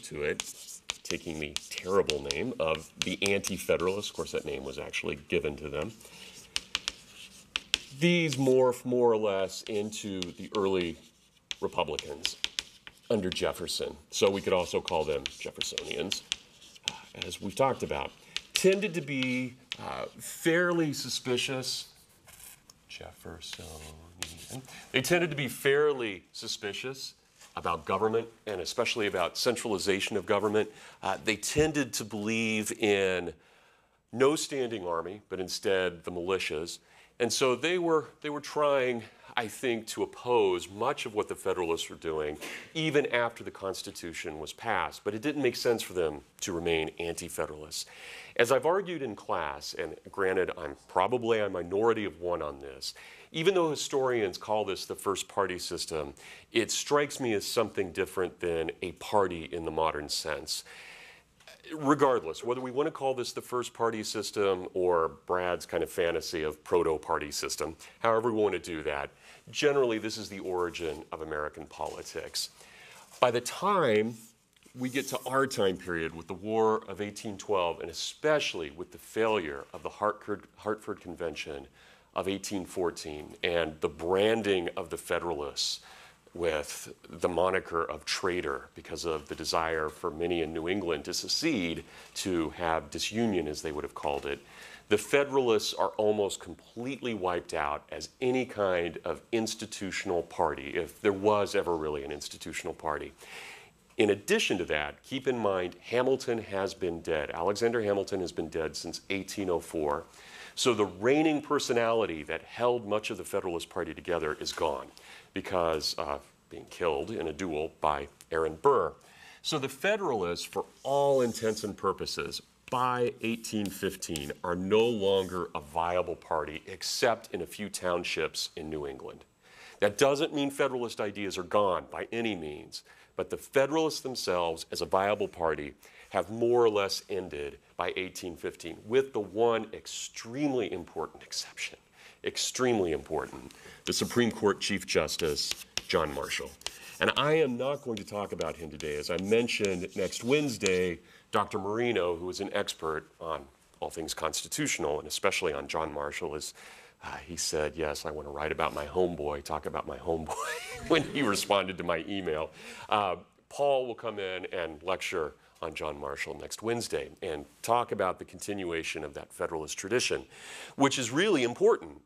to it, taking the terrible name of the Anti-Federalists. Of course, that name was actually given to them. These morph more or less into the early Republicans under Jefferson. So we could also call them Jeffersonians, as we've talked about. Tended to be fairly suspicious. Jeffersonian. They tended to be fairly suspicious about government, and especially about centralization of government. They tended to believe in no standing army, but instead the militias. And so they were trying, I think, to oppose much of what the Federalists were doing, even after the Constitution was passed. But it didn't make sense for them to remain anti-Federalists. As I've argued in class, and granted, I'm probably a minority of one on this, even though historians call this the first party system, it strikes me as something different than a party in the modern sense. Regardless, whether we want to call this the first party system or Brad's kind of fantasy of proto-party system, however we want to do that, generally this is the origin of American politics. By the time we get to our time period with the War of 1812, and especially with the failure of the Hartford Convention of 1814 and the branding of the Federalists with the moniker of traitor because of the desire for many in New England to secede, to have disunion, as they would have called it, the Federalists are almost completely wiped out as any kind of institutional party, if there was ever really an institutional party. In addition to that, keep in mind, Hamilton has been dead. Alexander Hamilton has been dead since 1804. So the reigning personality that held much of the Federalist Party together is gone because being killed in a duel by Aaron Burr. So the Federalists, for all intents and purposes, by 1815, are no longer a viable party except in a few townships in New England. That doesn't mean Federalist ideas are gone by any means, but the Federalists themselves as a viable party have more or less ended by 1815, with the one extremely important exception, extremely important, the Supreme Court Chief Justice, John Marshall. And I am not going to talk about him today. As I mentioned, next Wednesday, Dr. Marino, who is an expert on all things constitutional, and especially on John Marshall, he said, yes, I want to write about my homeboy, talk about my homeboy, when he responded to my email. Paul will come in and lecture on John Marshall next Wednesday and talk about the continuation of that Federalist tradition, which is really important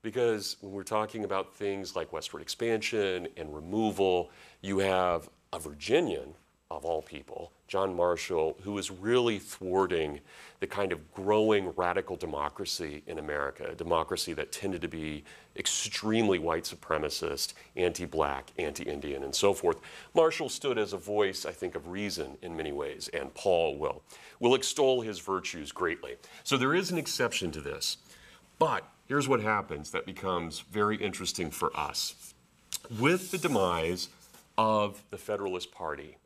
because when we're talking about things like westward expansion and removal, you have a Virginian, of all people, John Marshall, who is really thwarting the kind of growing radical democracy in America, a democracy that tended to be extremely white supremacist, anti-black, anti-Indian, and so forth. Marshall stood as a voice, I think, of reason in many ways, and Paul will extol his virtues greatly. So there is an exception to this. But here's what happens that becomes very interesting for us. With the demise of the Federalist Party,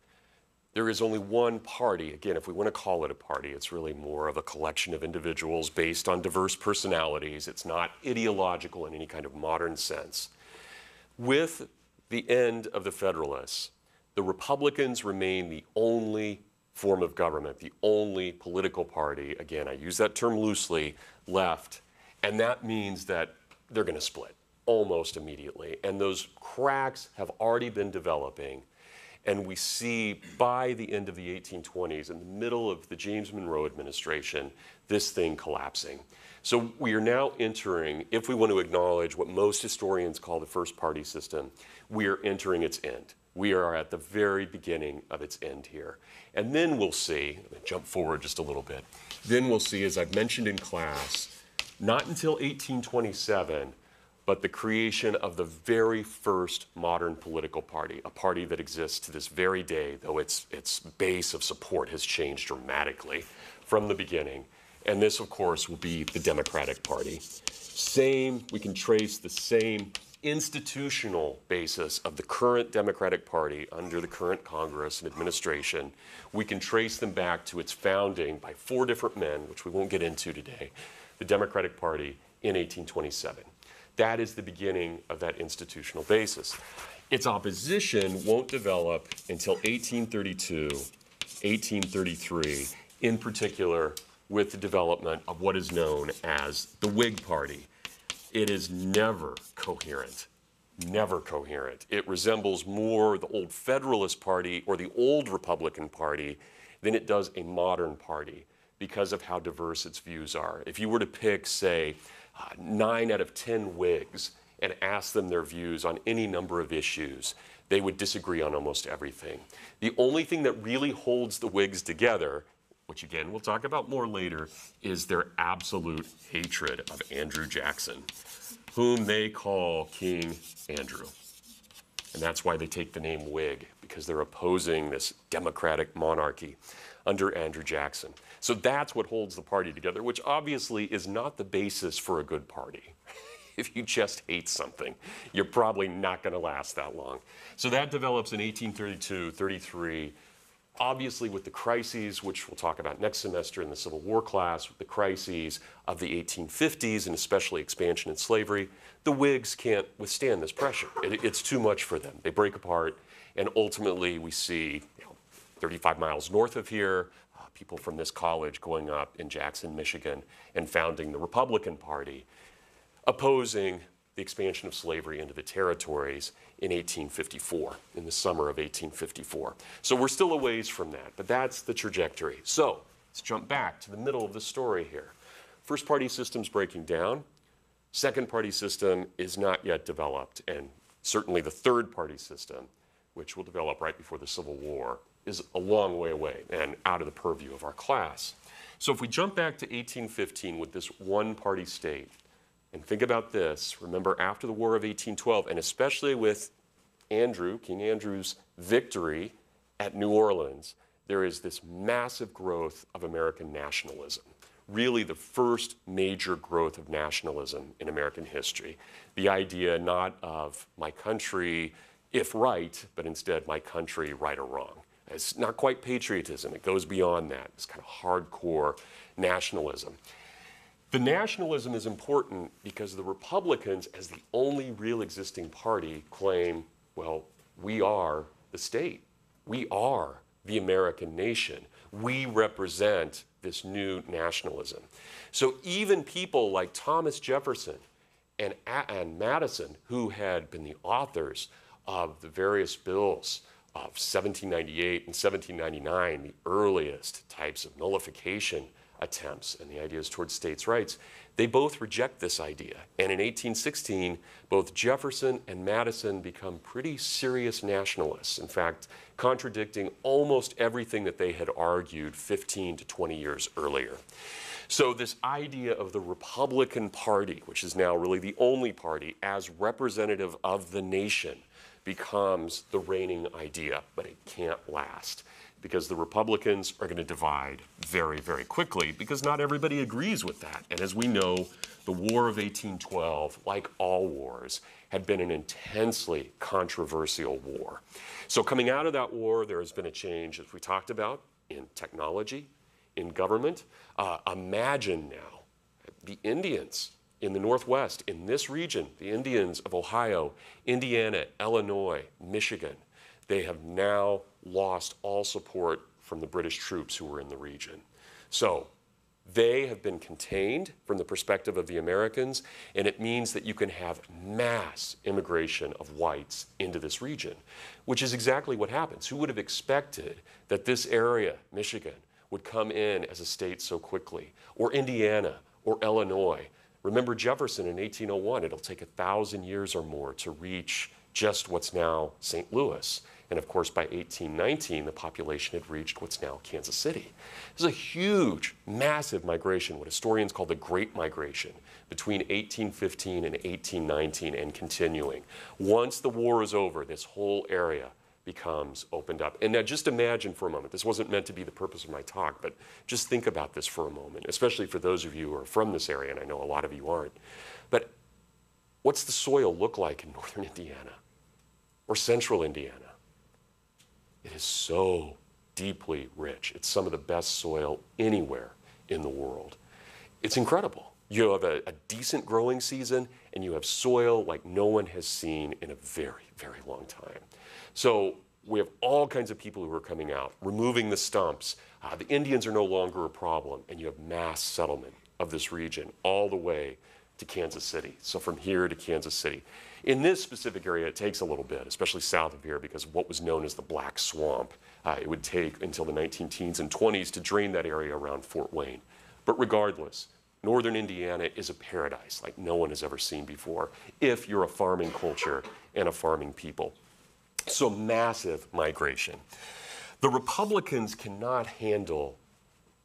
there is only one party. Again, if we want to call it a party, it's really more of a collection of individuals based on diverse personalities. It's not ideological in any kind of modern sense. With the end of the Federalists, the Republicans remain the only form of government, the only political party, again, I use that term loosely, left. And that means that they're going to split almost immediately. And those cracks have already been developing. And we see by the end of the 1820s, in the middle of the James Monroe administration, this thing collapsing. So we are now entering, if we want to acknowledge what most historians call the first party system, we are entering its end. We are at the very beginning of its end here. And then we'll see, I'm going to jump forward just a little bit, then we'll see, as I've mentioned in class, not until 1827, but the creation of the very first modern political party, a party that exists to this very day, though its base of support has changed dramatically from the beginning. And this, of course, will be the Democratic Party. We can trace the same institutional basis of the current Democratic Party under the current Congress and administration. We can trace them back to its founding by 4 different men, which we won't get into today, the Democratic Party in 1827. That is the beginning of that institutional basis. Its opposition won't develop until 1832 1833, in particular with the development of what is known as the Whig Party. It is never coherent. Never coherent. It resembles more the old Federalist Party or the old Republican Party than it does a modern party because of how diverse its views are. If you were to pick, say, 9 out of 10 Whigs and ask them their views on any number of issues, they would disagree on almost everything. The only thing that really holds the Whigs together, which again we'll talk about more later, is their absolute hatred of Andrew Jackson, whom they call King Andrew. And that's why they take the name Whig, because they're opposing this democratic monarchy under Andrew Jackson. So that's what holds the party together, which obviously is not the basis for a good party. If you just hate something, you're probably not going to last that long. So that develops in 1832, 33, obviously with the crises, which we'll talk about next semester in the Civil War class, with the crises of the 1850s and especially expansion and slavery. The Whigs can't withstand this pressure. It's too much for them. They break apart, and ultimately we see 35 miles north of here, people from this college going up in Jackson, Michigan, and founding the Republican Party, opposing the expansion of slavery into the territories in 1854, in the summer of 1854. So we're still a ways from that, but that's the trajectory. So let's jump back to the middle of the story here. First party system's breaking down. Second party system is not yet developed, and certainly the third party system, which will develop right before the Civil War, is a long way away and out of the purview of our class. So if we jump back to 1815 with this one-party state, and think about this, remember after the War of 1812, and especially with King Andrew's victory at New Orleans, there is this massive growth of American nationalism. Really the first major growth of nationalism in American history. The idea not of my country, if right, but instead my country, right or wrong. It's not quite patriotism, it goes beyond that. It's kind of hardcore nationalism. The nationalism is important because the Republicans, as the only real existing party, claim, well, we are the state. We are the American nation. We represent this new nationalism. So even people like Thomas Jefferson and Madison, who had been the authors of the various bills of 1798 and 1799, the earliest types of nullification attempts and the ideas towards states' rights, they both reject this idea. And in 1816, both Jefferson and Madison become pretty serious nationalists, in fact, contradicting almost everything that they had argued 15 to 20 years earlier. So this idea of the Republican Party, which is now really the only party as representative of the nation, becomes the reigning idea, but it can't last because the Republicans are going to divide very, very quickly because not everybody agrees with that. And as we know, the War of 1812, like all wars, had been an intensely controversial war. So coming out of that war, there has been a change, as we talked about, in technology, in government. Imagine now the Indians in the Northwest, in this region, the Indians of Ohio, Indiana, Illinois, Michigan, they have now lost all support from the British troops who were in the region. So they have been contained from the perspective of the Americans, and it means that you can have mass immigration of whites into this region, which is exactly what happens. Who would have expected that this area, Michigan, would come in as a state so quickly, or Indiana, or Illinois? Remember Jefferson in 1801, it'll take 1,000 years or more to reach just what's now St. Louis. And of course, by 1819, the population had reached what's now Kansas City. This is a huge, massive migration, what historians call the Great Migration, between 1815 and 1819 and continuing. Once the war is over, this whole area becomes opened up. And now just imagine for a moment, this wasn't meant to be the purpose of my talk, but just think about this for a moment, especially for those of you who are from this area, and I know a lot of you aren't. But what's the soil look like in northern Indiana or central Indiana? It is so deeply rich. It's some of the best soil anywhere in the world. It's incredible. You have a decent growing season, and you have soil like no one has seen in a very, very long time. So we have all kinds of people who are coming out, removing the stumps. The Indians are no longer a problem, and you have mass settlement of this region all the way to Kansas City. So from here to Kansas City. In this specific area, it takes a little bit, especially south of here, because of what was known as the Black Swamp. It would take until the 19-teens and 20s to drain that area around Fort Wayne. But regardless, northern Indiana is a paradise like no one has ever seen before if you're a farming culture and a farming people. So massive migration. The Republicans cannot handle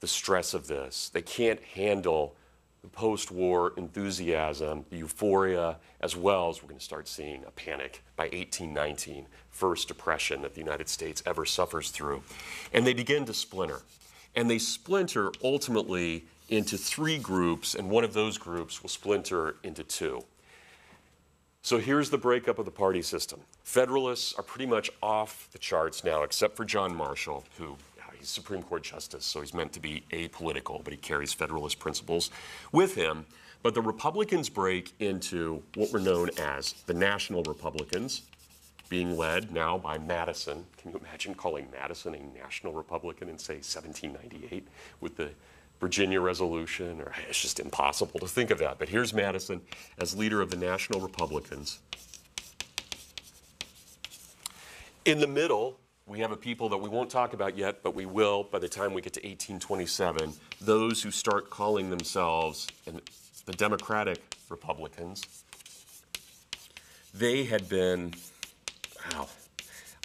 the stress of this. They can't handle the post-war enthusiasm, the euphoria, as well as we're going to start seeing a panic by 1819, first depression that the United States ever suffers through. And they begin to splinter. And they splinter ultimately into three groups, and one of those groups will splinter into two. So here's the breakup of the party system. Federalists are pretty much off the charts now, except for John Marshall, who he's Supreme Court Justice, so he's meant to be apolitical, but he carries Federalist principles with him. But the Republicans break into what were known as the National Republicans, being led now by Madison. Can you imagine calling Madison a National Republican in, say, 1798 with the Virginia Resolution? Or it's just impossible to think of that. But here's Madison as leader of the National Republicans. In the middle, we have a people that we won't talk about yet, but we will by the time we get to 1827, those who start calling themselves the Democratic Republicans. They had been,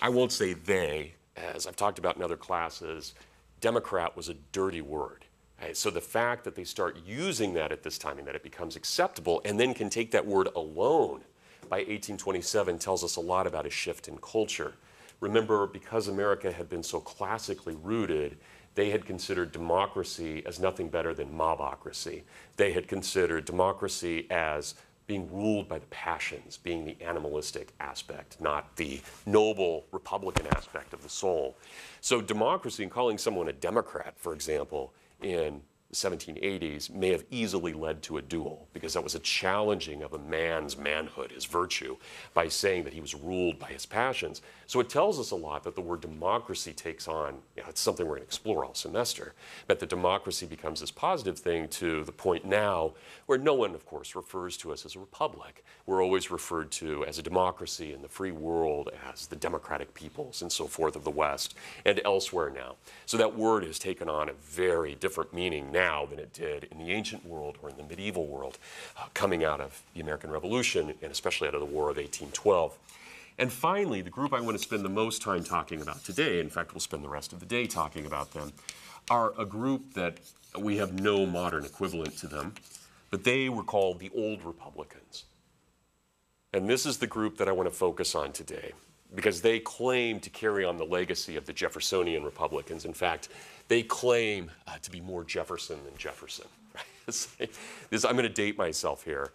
I won't say they, as I've talked about in other classes, Democrat was a dirty word. Right? So the fact that they start using that at this time and that it becomes acceptable and then can take that word alone by 1827 tells us a lot about a shift in culture. Remember, because America had been so classically rooted, they had considered democracy as nothing better than mobocracy. They had considered democracy as being ruled by the passions, being the animalistic aspect, not the noble Republican aspect of the soul. So democracy, and calling someone a Democrat, for example, in the 1780s may have easily led to a duel, because that was a challenging of a man's manhood, his virtue, by saying that he was ruled by his passions. So it tells us a lot that the word democracy takes on, it's something we're going to explore all semester, but that democracy becomes this positive thing to the point now where no one, of course, refers to us as a republic. We're always referred to as a democracy in the free world, as the democratic peoples and so forth of the West and elsewhere now. So that word has taken on a very different meaning now than it did in the ancient world or in the medieval world, coming out of the American Revolution and especially out of the War of 1812. And finally, the group I want to spend the most time talking about today, in fact, we'll spend the rest of the day talking about them, are a group that we have no modern equivalent to them, but they were called the Old Republicans. And this is the group that I want to focus on today, because they claim to carry on the legacy of the Jeffersonian Republicans. In fact, they claim to be more Jefferson than Jefferson. I'm going to date myself here,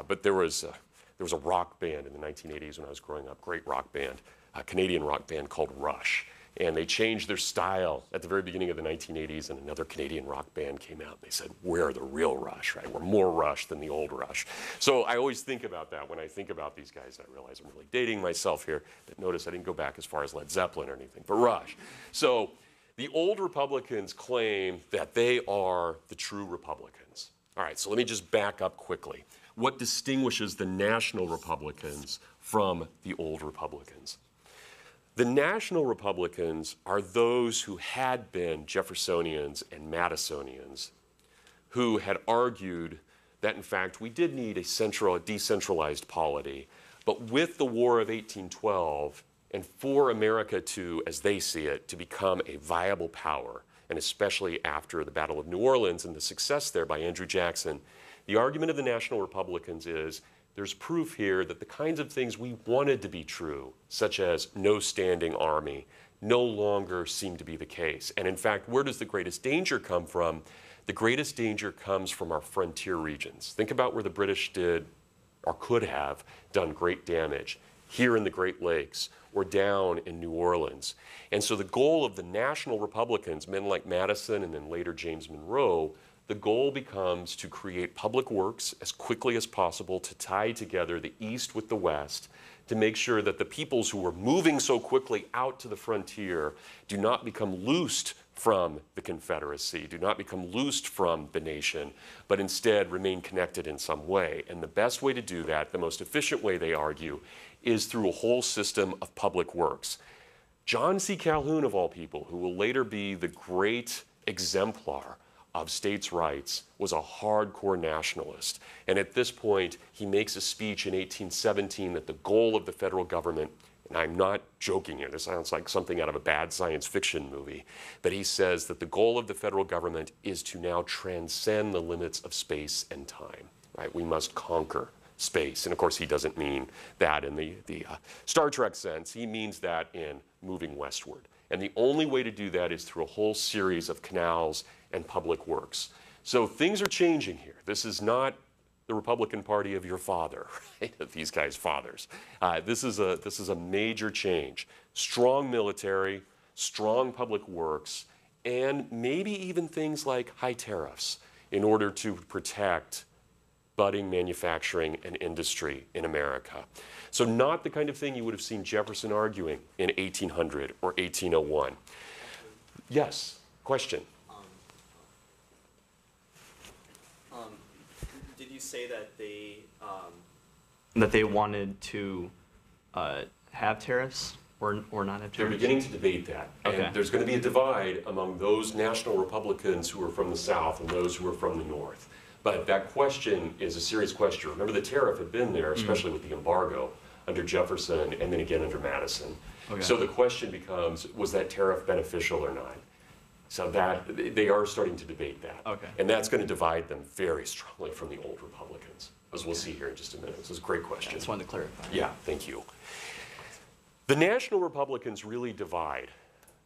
but there was a rock band in the 1980s when I was growing up, great rock band, a Canadian rock band called Rush. And they changed their style at the very beginning of the 1980s, and another Canadian rock band came out. And they said, we're the real Rush, right? We're more Rush than the old Rush. So I always think about that when I think about these guys. I realize I'm really dating myself here, but notice I didn't go back as far as Led Zeppelin or anything, but Rush. So the Old Republicans claim that they are the true Republicans. All right, so let me just back up quickly. What distinguishes the National Republicans from the Old Republicans? The National Republicans are those who had been Jeffersonians and Madisonians, who had argued that, in fact, we did need a decentralized polity, but with the War of 1812, and for America to, as they see it, to become a viable power, and especially after the Battle of New Orleans and the success there by Andrew Jackson, the argument of the National Republicans is there's proof here that the kinds of things we wanted to be true, such as no standing army, no longer seem to be the case. And in fact, where does the greatest danger come from? The greatest danger comes from our frontier regions. Think about where the British did or could have done great damage, here in the Great Lakes or down in New Orleans. And so the goal of the National Republicans, men like Madison and then later James Monroe, the goal becomes to create public works as quickly as possible to tie together the East with the West, to make sure that the peoples who were moving so quickly out to the frontier do not become loosed from the Confederacy, do not become loosed from the nation, but instead remain connected in some way. And the best way to do that, the most efficient way, they argue, is through a whole system of public works. John C. Calhoun, of all people, who will later be the great exemplar of states' rights, was a hardcore nationalist. And at this point, he makes a speech in 1817 that the goal of the federal government, and I'm not joking here, this sounds like something out of a bad science fiction movie, but he says that the goal of the federal government is to now transcend the limits of space and time, right? We must conquer space. And of course, he doesn't mean that in the Star Trek sense. He means that in moving westward. And the only way to do that is through a whole series of canals and public works. So things are changing here. This is not the Republican Party of your father, right? Of these guys' fathers. This is a major change. Strong military, strong public works, and maybe even things like high tariffs in order to protect budding manufacturing and industry in America. So not the kind of thing you would have seen Jefferson arguing in 1800 or 1801. Yes, question? Did you say that they wanted to have tariffs or not have tariffs? They're beginning to debate that. Okay. And there's going to be a divide among those national Republicans who are from the South and those who are from the North. But that question is a serious question. Remember, the tariff had been there, especially with the embargo under Jefferson and then again under Madison. Okay. So the question becomes, was that tariff beneficial or not? So that they are starting to debate that. Okay. And that's going to divide them very strongly from the old Republicans, as we'll see here in just a minute. This is a great question. I just wanted to clarify. Yeah, thank you. The national Republicans really divide.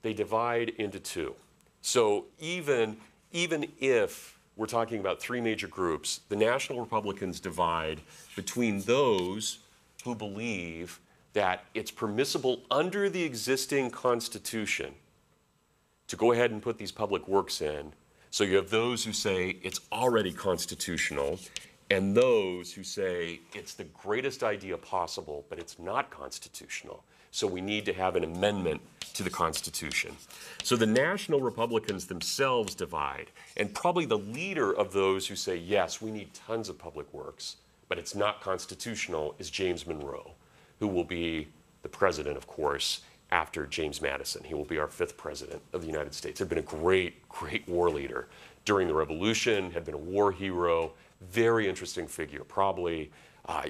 They divide into two. So even if we're talking about three major groups, the national Republicans divide between those who believe that it's permissible under the existing Constitution to go ahead and put these public works in. So you have those who say it's already constitutional, and those who say it's the greatest idea possible, but it's not constitutional. So we need to have an amendment to the Constitution. So the national Republicans themselves divide, and probably the leader of those who say, yes, we need tons of public works, but it's not constitutional, is James Monroe, who will be the president, of course, after James Madison. He will be our 5th president of the United States. Had been a great, great war leader during the Revolution, had been a war hero, very interesting figure, probably.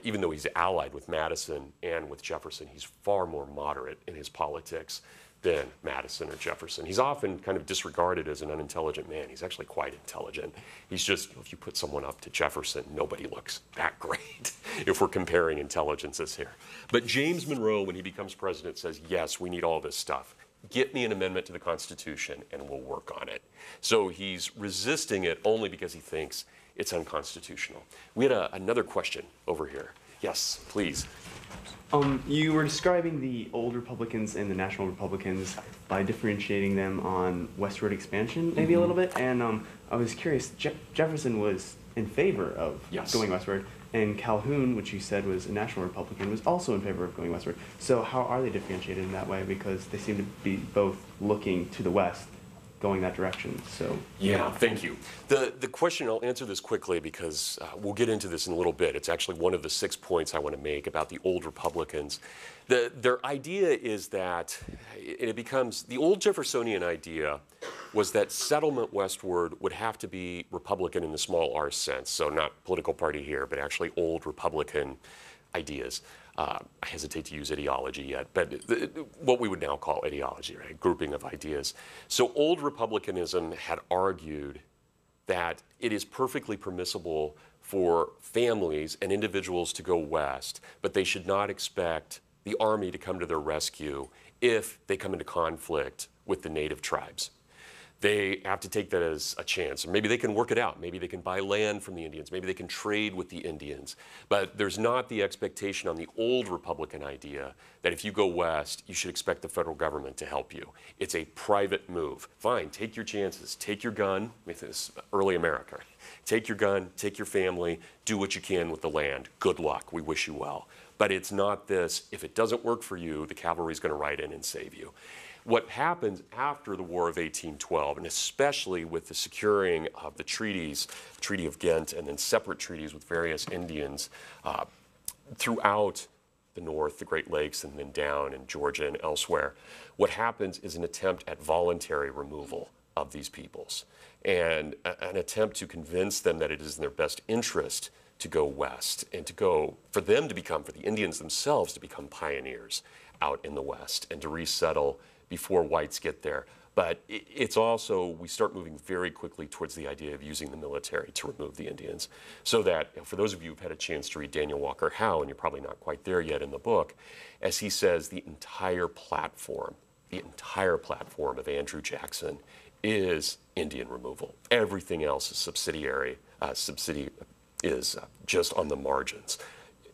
Even though he's allied with Madison and with Jefferson, he's far more moderate in his politics than Madison or Jefferson. He's often kind of disregarded as an unintelligent man. He's actually quite intelligent. He's just, if you put someone up to Jefferson, nobody looks that great if we're comparing intelligences here. But James Monroe, when he becomes president, says, yes, we need all this stuff. Get me an amendment to the Constitution and we'll work on it. So he's resisting it only because he thinks it's unconstitutional. We had another question over here. Yes, please. You were describing the old Republicans and the national Republicans by differentiating them on westward expansion, maybe a little bit. And I was curious, Jefferson was in favor of going westward, and Calhoun, which you said was a national Republican, was also in favor of going westward. So how are they differentiated in that way? Because they seem to be both looking to the west, going that direction. So yeah, thank you. The question, I'll answer this quickly because we'll get into this in a little bit. It's actually one of the 6 points I want to make about the old Republicans. Their idea is that, and it becomes, the old Jeffersonian idea was that settlement westward would have to be Republican in the small r sense, so not political party here, but actually old Republican ideas. I hesitate to use ideology yet, but what we would now call ideology, right? Grouping of ideas. So old Republicanism had argued that it is perfectly permissible for families and individuals to go west, but they should not expect the army to come to their rescue if they come into conflict with the native tribes. They have to take that as a chance. Or maybe they can work it out. Maybe they can buy land from the Indians. Maybe they can trade with the Indians. But there's not the expectation on the old Republican idea that if you go west, you should expect the federal government to help you. It's a private move. Fine, take your chances. Take your gun. This is early America. Take your gun, take your family, do what you can with the land. Good luck. We wish you well. But it's not this, if it doesn't work for you, the cavalry's going to ride in and save you. What happens after the War of 1812, and especially with the securing of the treaties, Treaty of Ghent, and then separate treaties with various Indians throughout the North, the Great Lakes, and then down in Georgia and elsewhere, what happens is an attempt at voluntary removal of these peoples and an attempt to convince them that it is in their best interest to go west and to go, for them to become, for the Indians themselves to become pioneers out in the West and to resettle before whites get there. But it's also, we start moving very quickly towards the idea of using the military to remove the Indians. So that, for those of you who've had a chance to read Daniel Walker Howe, and you're probably not quite there yet in the book, as he says, the entire platform of Andrew Jackson is Indian removal. Everything else is subsidiary, is just on the margins.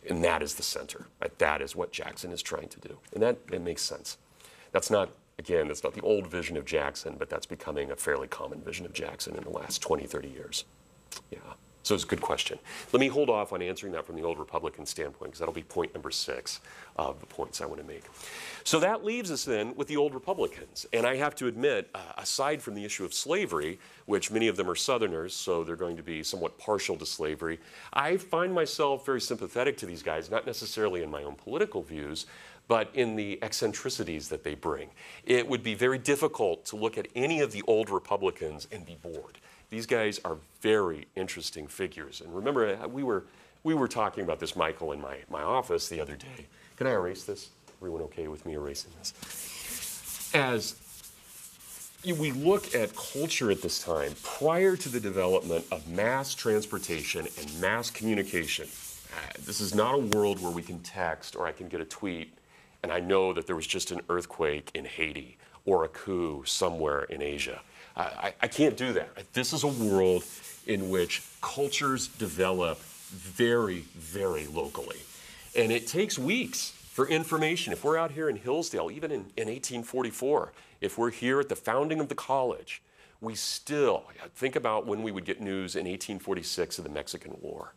And that is the center. Right? That is what Jackson is trying to do. And it makes sense. That's not, again, that's not the old vision of Jackson, but that's becoming a fairly common vision of Jackson in the last 20, 30 years. Yeah. So it's a good question. Let me hold off on answering that from the old Republican standpoint, because that'll be point number 6 of the points I want to make. So that leaves us then with the old Republicans. And I have to admit, aside from the issue of slavery, which many of them are Southerners, so they're going to be somewhat partial to slavery, I find myself very sympathetic to these guys, not necessarily in my own political views, but in the eccentricities that they bring. It would be very difficult to look at any of the old Republicans and be bored. These guys are very interesting figures. And remember, we were talking about this, Michael, in my office the other day. Can I erase this? Everyone okay with me erasing this? As we look at culture at this time, prior to the development of mass transportation and mass communication, this is not a world where we can text or I can get a tweet and I know that there was just an earthquake in Haiti or a coup somewhere in Asia. I can't do that. This is a world in which cultures develop very, very locally. And it takes weeks for information. If we're out here in Hillsdale, even in 1844, if we're here at the founding of the college, we still, think about when we would get news in 1846 of the Mexican War.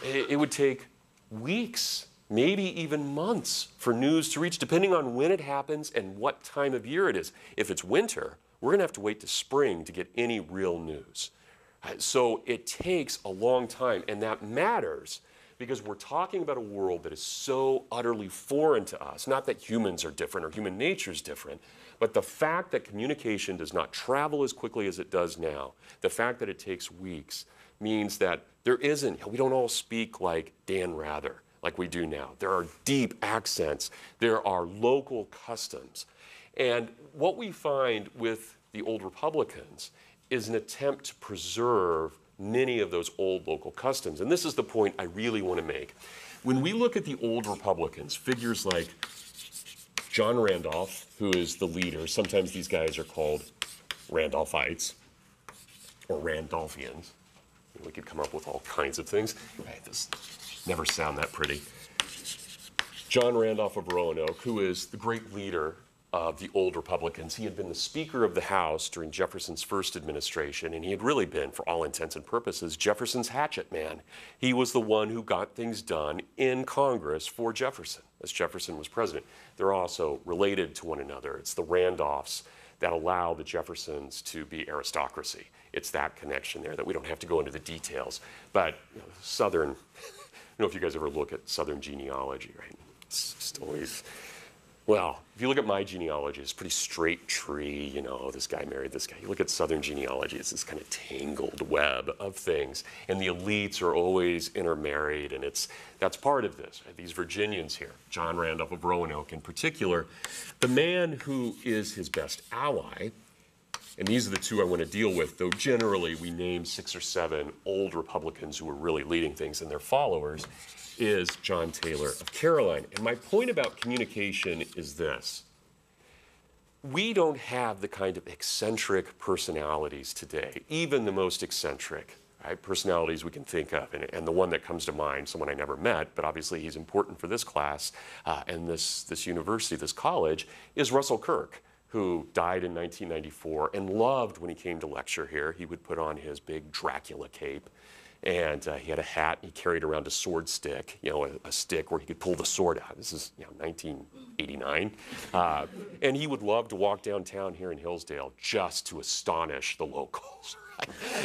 It would take weeks, maybe even months for news to reach, depending on when it happens and what time of year it is. If it's winter, we're going to have to wait to spring to get any real news. So it takes a long time, and that matters because we're talking about a world that is so utterly foreign to us. Not that humans are different or human nature is different, but the fact that communication does not travel as quickly as it does now, the fact that it takes weeks, means that we don't all speak like Dan Rather, like we do now. There are deep accents. There are local customs. And what we find with the old Republicans is an attempt to preserve many of those old local customs. And this is the point I really want to make. When we look at the old Republicans, figures like John Randolph, who is the leader, sometimes these guys are called Randolphites or Randolphians. We could come up with all kinds of things. Right, this never sound that pretty. John Randolph of Roanoke, who is the great leader of the old Republicans. He had been the Speaker of the House during Jefferson's first administration, and he had really been, for all intents and purposes, Jefferson's hatchet man. He was the one who got things done in Congress for Jefferson, as Jefferson was president. They're also related to one another. It's the Randolphs that allow the Jeffersons to be aristocracy. It's that connection there that we don't have to go into the details. But Southern, I don't know if you guys ever look at Southern genealogy, right? It's just always, well, if you look at my genealogy, it's a pretty straight tree, you know, this guy married this guy. You look at Southern genealogy, it's this kind of tangled web of things. And the elites are always intermarried, and that's part of this. Right? These Virginians here, John Randolph of Roanoke in particular, the man who is his best ally, and these are the two I want to deal with, though generally we name 6 or 7 old Republicans who were really leading things and their followers, is John Taylor of Caroline. And my point about communication is this. We don't have the kind of eccentric personalities today, even the most eccentric, right, personalities we can think of. And the one that comes to mind, someone I never met, but obviously he's important for this class and this university, this college, is Russell Kirk, who died in 1994 and loved when he came to lecture here. He would put on his big Dracula cape And he had a hat. He carried around a sword stick, a stick where he could pull the sword out. This is 1989. And he would love to walk downtown here in Hillsdale just to astonish the locals.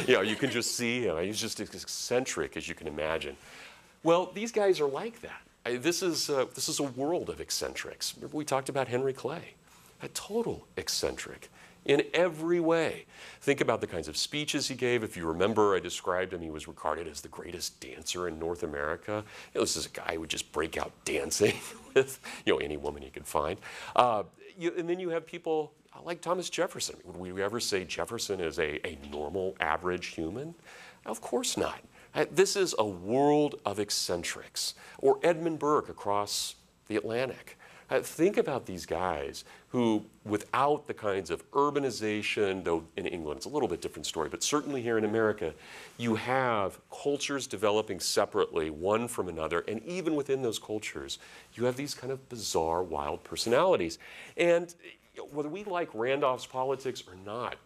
You can just see him. He's just as eccentric as you can imagine. Well, these guys are like that. This is a world of eccentrics. Remember we talked about Henry Clay, a total eccentric in every way. Think about the kinds of speeches he gave. If you remember, I described him, he was regarded as the greatest dancer in North America. This is a guy who would just break out dancing with any woman he could find. And then you have people like Thomas Jefferson. Would we ever say Jefferson is a normal, average human? Of course not. This is a world of eccentrics. Or Edmund Burke across the Atlantic. Think about these guys who, without the kinds of urbanization, though in England it's a little bit different story, but certainly here in America, you have cultures developing separately, one from another, and even within those cultures, you have these kind of bizarre, wild personalities. And whether we like Randolph's politics or not,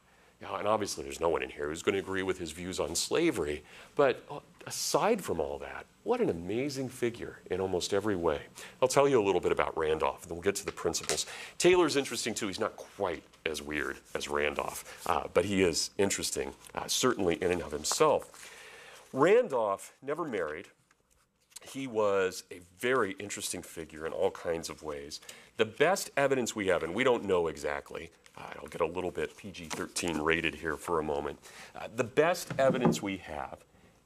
and obviously there's no one in here who's going to agree with his views on slavery, but aside from all that, what an amazing figure in almost every way. I'll tell you a little bit about Randolph, and then we'll get to the principles. Taylor's interesting too. He's not quite as weird as Randolph, but he is interesting, certainly in and of himself. Randolph never married. He was a very interesting figure in all kinds of ways. The best evidence we have, and we don't know exactly, I'll get a little bit PG-13 rated here for a moment. The best evidence we have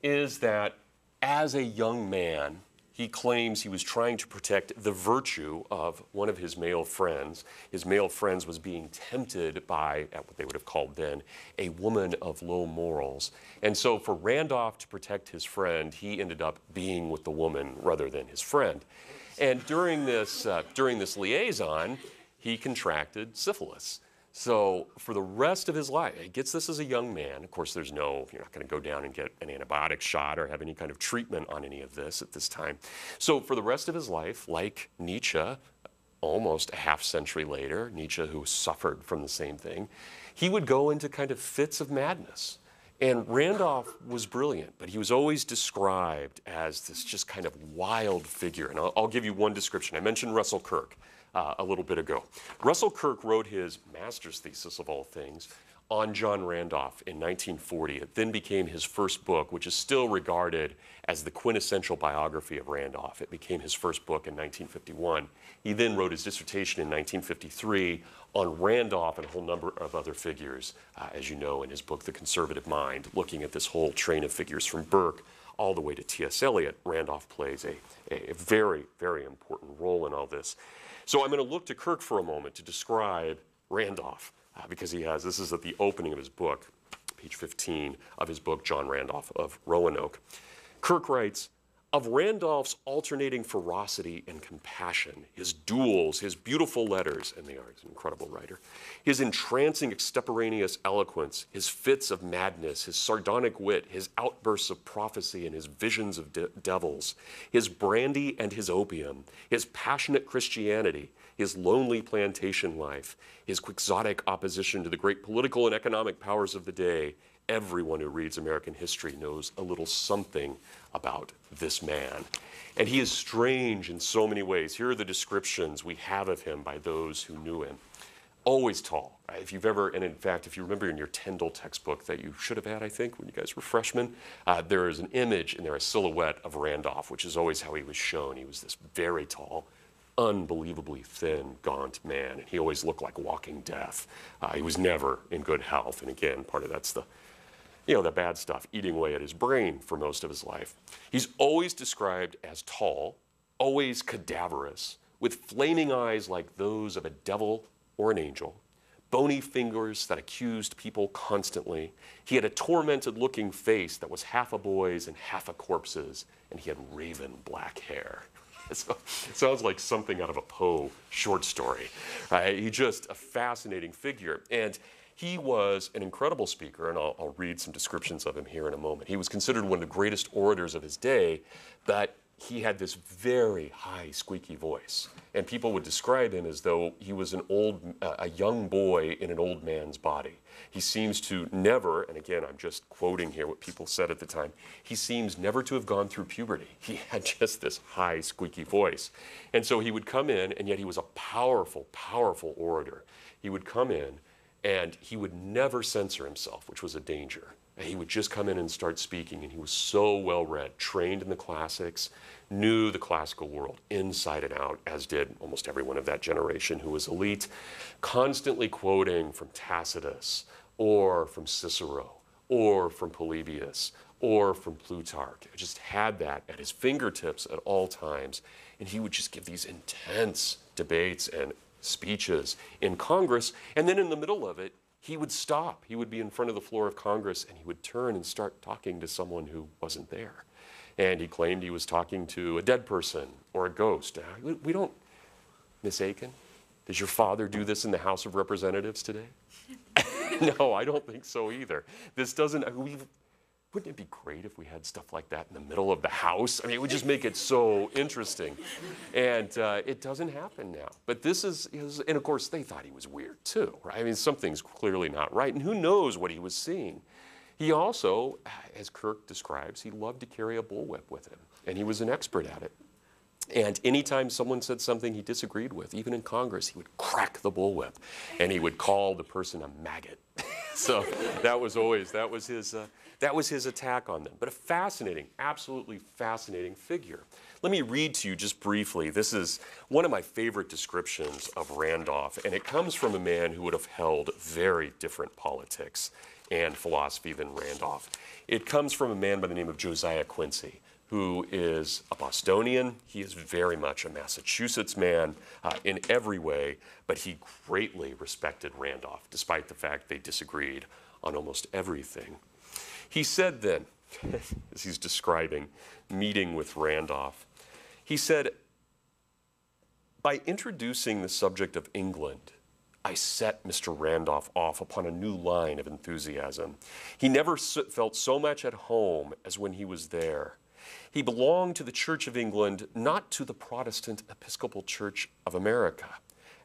is that as a young man, he claims he was trying to protect the virtue of one of his male friends. His male friends was being tempted by, at what they would have called then, a woman of low morals. And so for Randolph to protect his friend, he ended up being with the woman rather than his friend. And during this liaison, he contracted syphilis. So for the rest of his life, he gets this as a young man. Of course, you're not going to go down and get an antibiotic shot or have any kind of treatment on any of this at this time. So for the rest of his life, like Nietzsche, almost a half century later, Nietzsche who suffered from the same thing, he would go into kind of fits of madness. And Randolph was brilliant, but he was always described as this just kind of wild figure. And I'll give you one description. I mentioned Russell Kirk a little bit ago. Russell Kirk wrote his master's thesis, of all things, on John Randolph in 1940. It then became his first book, which is still regarded as the quintessential biography of Randolph. It became his first book in 1951. He then wrote his dissertation in 1953 on Randolph and a whole number of other figures, as you know, in his book, The Conservative Mind, looking at this whole train of figures from Burke all the way to T.S. Eliot. Randolph plays a very, very important role in all this. So I'm going to look to Kirk for a moment to describe Randolph, because this is at the opening of his book, page 15 of his book, John Randolph of Roanoke. Kirk writes, "Of Randolph's alternating ferocity and compassion, his duels, his beautiful letters," and he's an incredible writer, "his entrancing extemporaneous eloquence, his fits of madness, his sardonic wit, his outbursts of prophecy and his visions of devils, his brandy and his opium, his passionate Christianity, his lonely plantation life, his quixotic opposition to the great political and economic powers of the day, everyone who reads American history knows a little something about this man. And he is strange in so many ways. Here are the descriptions we have of him by those who knew him. Always tall. If you've ever, and in fact, if you remember in your Tyndall textbook that you should have had, I think, when you guys were freshmen, there is an image in there, a silhouette of Randolph, which is always how he was shown. He was this very tall, unbelievably thin, gaunt man, and he always looked like walking death. He was never in good health, and again, part of that's the bad stuff eating away at his brain for most of his life. He's always described as tall, always cadaverous, with flaming eyes like those of a devil or an angel, bony fingers that accused people constantly. He had a tormented-looking face that was half a boy's and half a corpse's, and he had raven black hair. So, it sounds like something out of a Poe short story. He's just a fascinating figure. And he was an incredible speaker, and I'll read some descriptions of him here in a moment. He was considered one of the greatest orators of his day, but he had this very high, squeaky voice. And people would describe him as though he was a young boy in an old man's body. He seems to never, and again, I'm just quoting here what people said at the time, he seems never to have gone through puberty. He had just this high, squeaky voice. And so he would come in, and yet he was a powerful, powerful orator. He would come in, and he would never censor himself, which was a danger. He would just come in and start speaking, and he was so well-read, trained in the classics, knew the classical world inside and out, as did almost everyone of that generation who was elite, constantly quoting from Tacitus, or from Cicero, or from Polybius, or from Plutarch. He just had that at his fingertips at all times, and he would just give these intense debates and speeches in Congress, and then in the middle of it, he would stop. He would be in front of the floor of Congress, and he would turn and start talking to someone who wasn't there. And he claimed he was talking to a dead person or a ghost. We don't, Miss Aiken, does your father do this in the House of Representatives today? No, I don't think so either. This doesn't, wouldn't it be great if we had stuff like that in the middle of the House? I mean, it would just make it so interesting. And it doesn't happen now. But this is, and of course, they thought he was weird too, right? I mean, something's clearly not right. And who knows what he was seeing? He also, as Kirk describes, he loved to carry a bullwhip with him. And he was an expert at it. And anytime someone said something he disagreed with, even in Congress, he would crack the bullwhip. And he would call the person a maggot. So that was his attack on them. But a fascinating, absolutely fascinating figure. Let me read to you just briefly. This is one of my favorite descriptions of Randolph, and it comes from a man who would have held very different politics and philosophy than Randolph. It comes from a man by the name of Josiah Quincy, who is a Bostonian. He is very much a Massachusetts man in every way, but he greatly respected Randolph, despite the fact they disagreed on almost everything. He said then, as he's describing meeting with Randolph, he said, "By introducing the subject of England, I set Mr. Randolph off upon a new line of enthusiasm. He never felt so much at home as when he was there. He belonged to the Church of England, not to the Protestant Episcopal Church of America.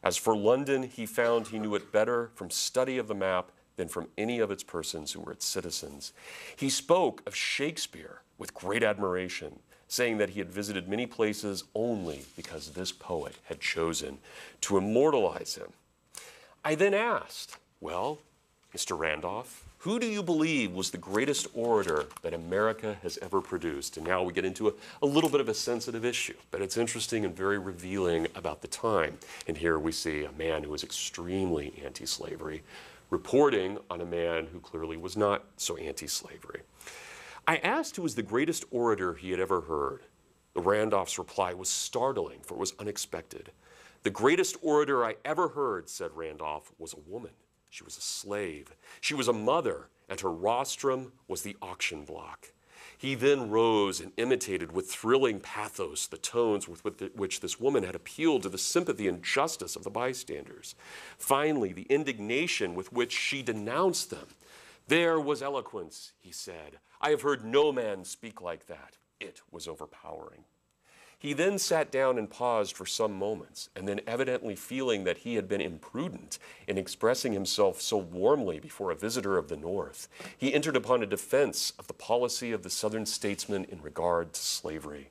As for London, he found he knew it better from study of the map than from any of its persons who were its citizens. He spoke of Shakespeare with great admiration, saying that he had visited many places only because this poet had chosen to immortalize him. I then asked, well, Mr. Randolph, who do you believe was the greatest orator that America has ever produced?" And now we get into a little bit of a sensitive issue, but it's interesting and very revealing about the time. And here we see a man who was extremely anti-slavery reporting on a man who clearly was not so anti-slavery. I asked who was the greatest orator he had ever heard. The Randolph's reply was startling, for it was unexpected. "The greatest orator I ever heard," said Randolph, "was a woman. She was a slave. She was a mother, and her rostrum was the auction block." He then rose and imitated with thrilling pathos the tones with which this woman had appealed to the sympathy and justice of the bystanders. Finally, the indignation with which she denounced them. "There was eloquence," he said. "I have heard no man speak like that." It was overpowering. He then sat down and paused for some moments, and then evidently feeling that he had been imprudent in expressing himself so warmly before a visitor of the North, he entered upon a defense of the policy of the Southern statesmen in regard to slavery.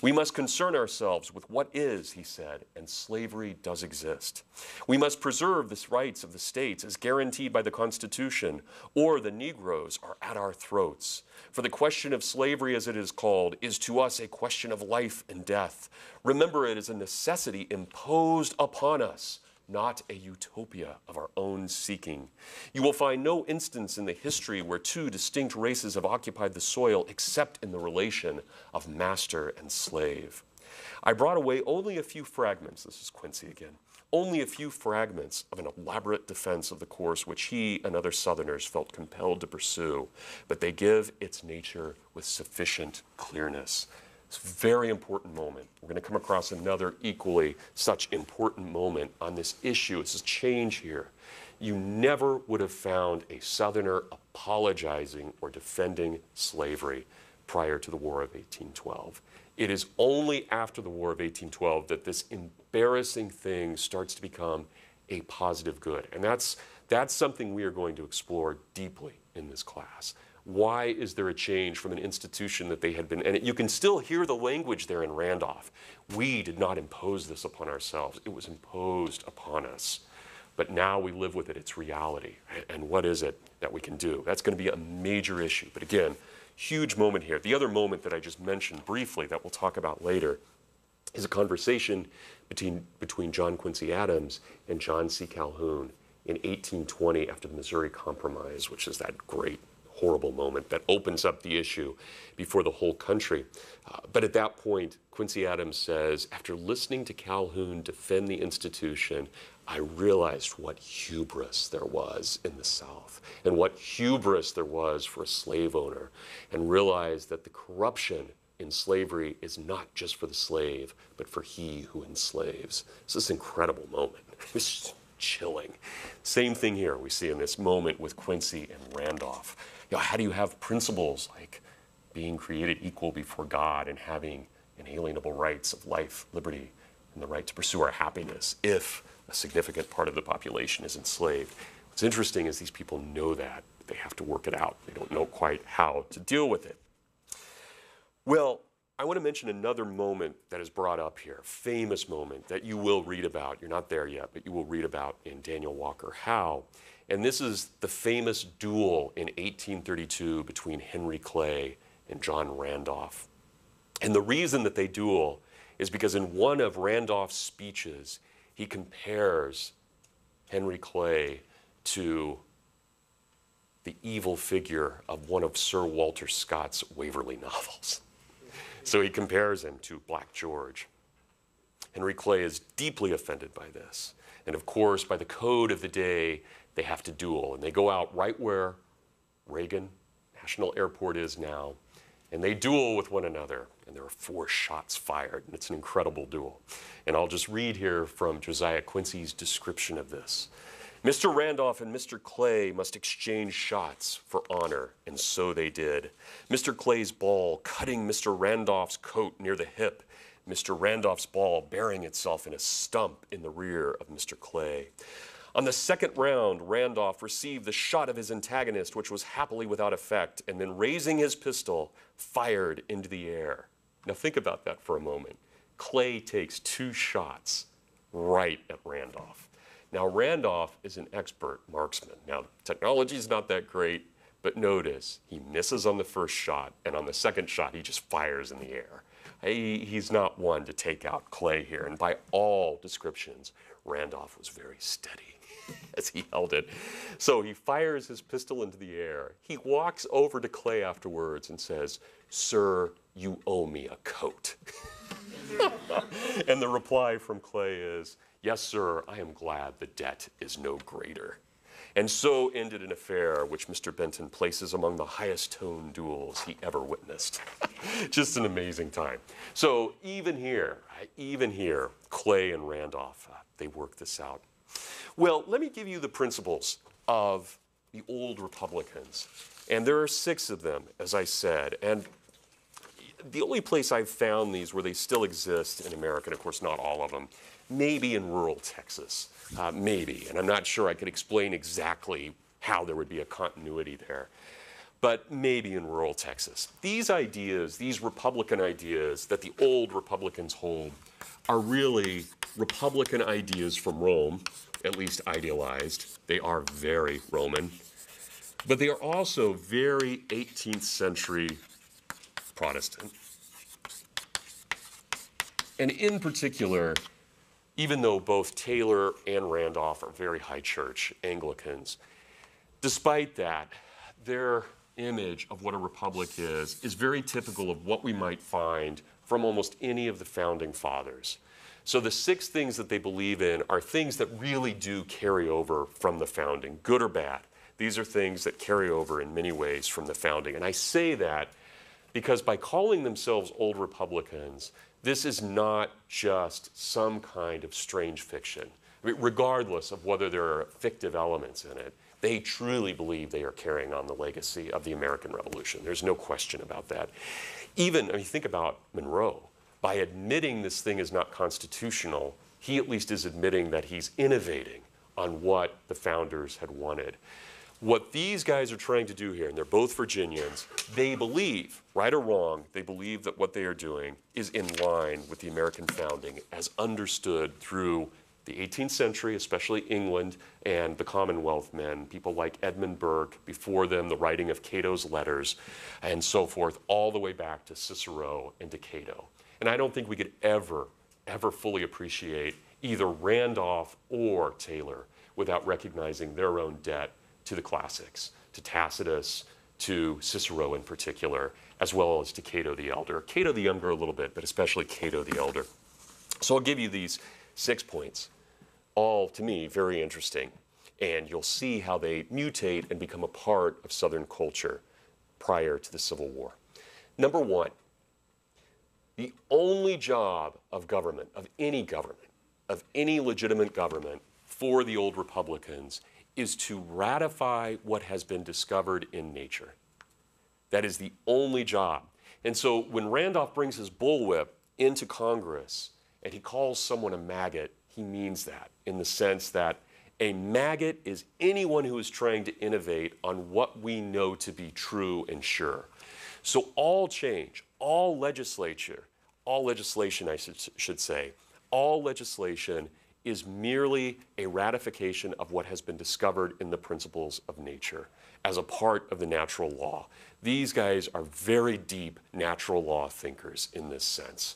"We must concern ourselves with what is," he said, "and slavery does exist. We must preserve the rights of the states as guaranteed by the Constitution, or the Negroes are at our throats. For the question of slavery, as it is called, is to us a question of life and death. Remember, it is a necessity imposed upon us, not a utopia of our own seeking. You will find no instance in the history where two distinct races have occupied the soil except in the relation of master and slave." I brought away only a few fragments, this is Quincy again, only a few fragments of an elaborate defense of the course which he and other Southerners felt compelled to pursue, but they give its nature with sufficient clearness. It's a very important moment. We're going to come across another equally such important moment on this issue. It's a change here. You never would have found a Southerner apologizing or defending slavery prior to the War of 1812. It is only after the War of 1812 that this embarrassing thing starts to become a positive good. And that's something we are going to explore deeply in this class. Why is there a change from an institution that they had been, and you can still hear the language there in Randolph. We did not impose this upon ourselves. It was imposed upon us. But now we live with it. It's reality. And what is it that we can do? That's going to be a major issue. But again, huge moment here. The other moment that I just mentioned briefly that we'll talk about later is a conversation between John Quincy Adams and John C. Calhoun in 1820 after the Missouri Compromise, which is that great, horrible moment that opens up the issue before the whole country. But at that point, Quincy Adams says, after listening to Calhoun defend the institution, I realized what hubris there was in the South and what hubris there was for a slave owner, and realized that the corruption in slavery is not just for the slave, but for he who enslaves. It's this incredible moment. It's chilling. Same thing here we see in this moment with Quincy and Randolph. You know, how do you have principles like being created equal before God and having inalienable rights of life, liberty, and the right to pursue our happiness if a significant part of the population is enslaved? What's interesting is these people know that. They have to work it out. They don't know quite how to deal with it. Well, I want to mention another moment that is brought up here, a famous moment that you will read about. You're not there yet, but you will read about in Daniel Walker Howe. And this is the famous duel in 1832 between Henry Clay and John Randolph. And the reason that they duel is because in one of Randolph's speeches, he compares Henry Clay to the evil figure of one of Sir Walter Scott's Waverley novels. So he compares him to Black George. Henry Clay is deeply offended by this. And of course, by the code of the day, they have to duel. And they go out right where Reagan National Airport is now, and they duel with one another. And there are 4 shots fired, and it's an incredible duel. And I'll just read here from Josiah Quincy's description of this. Mr. Randolph and Mr. Clay must exchange shots for honor, and so they did. Mr. Clay's ball cutting Mr. Randolph's coat near the hip, Mr. Randolph's ball burying itself in a stump in the rear of Mr. Clay. On the second round, Randolph received the shot of his antagonist, which was happily without effect, and then raising his pistol, fired into the air. Now think about that for a moment. Clay takes 2 shots right at Randolph. Now, Randolph is an expert marksman. Now, technology is not that great, but notice he misses on the first shot, and on the second shot, he just fires in the air. He's not one to take out Clay here, and by all descriptions, Randolph was very steady as he held it. So he fires his pistol into the air. He walks over to Clay afterwards and says, "Sir, you owe me a coat." And the reply from Clay is, "Yes, sir, I am glad the debt is no greater." And so ended an affair which Mr. Benton places among the highest toned duels he ever witnessed. Just an amazing time. So even here, Clay and Randolph, they work this out. Well, let me give you the principles of the old Republicans. And there are 6 of them, as I said. And the only place I've found these where they still exist in America, and of course not all of them, maybe in rural Texas, maybe. And I'm not sure I could explain exactly how there would be a continuity there, but maybe in rural Texas. These ideas, these Republican ideas that the old Republicans hold, are really Republican ideas from Rome, at least idealized. They are very Roman, but they are also very 18th century Protestant. And in particular, even though both Taylor and Randolph are very high church Anglicans, despite that, their image of what a republic is very typical of what we might find from almost any of the founding fathers. So the 6 things that they believe in are things that really do carry over from the founding, good or bad. These are things that carry over in many ways from the founding. And I say that because by calling themselves old Republicans, this is not just some kind of strange fiction. I mean, regardless of whether there are fictive elements in it, they truly believe they are carrying on the legacy of the American Revolution. There's no question about that. Even, I mean, think about Monroe. By admitting this thing is not constitutional, he at least is admitting that he's innovating on what the founders had wanted. What these guys are trying to do here, and they're both Virginians, they believe, right or wrong, they believe that what they are doing is in line with the American founding as understood through the 18th century, especially England and the Commonwealth men, people like Edmund Burke, before them the writing of Cato's letters, and so forth, all the way back to Cicero and to Cato. And I don't think we could ever fully appreciate either Randolph or Taylor without recognizing their own debt to the classics, to Tacitus, to Cicero in particular, as well as to Cato the Elder. Cato the Younger a little bit, but especially Cato the Elder. So I'll give you these 6 points, all to me very interesting, and you'll see how they mutate and become a part of Southern culture prior to the Civil War. Number 1, the only job of government, of any legitimate government for the old Republicans is to ratify what has been discovered in nature. That is the only job. And so when Randolph brings his bullwhip into Congress and he calls someone a maggot, he means that in the sense that a maggot is anyone who is trying to innovate on what we know to be true and sure. So all change, all legislation, I should say, all legislation is merely a ratification of what has been discovered in the principles of nature as a part of the natural law. These guys are very deep natural law thinkers in this sense.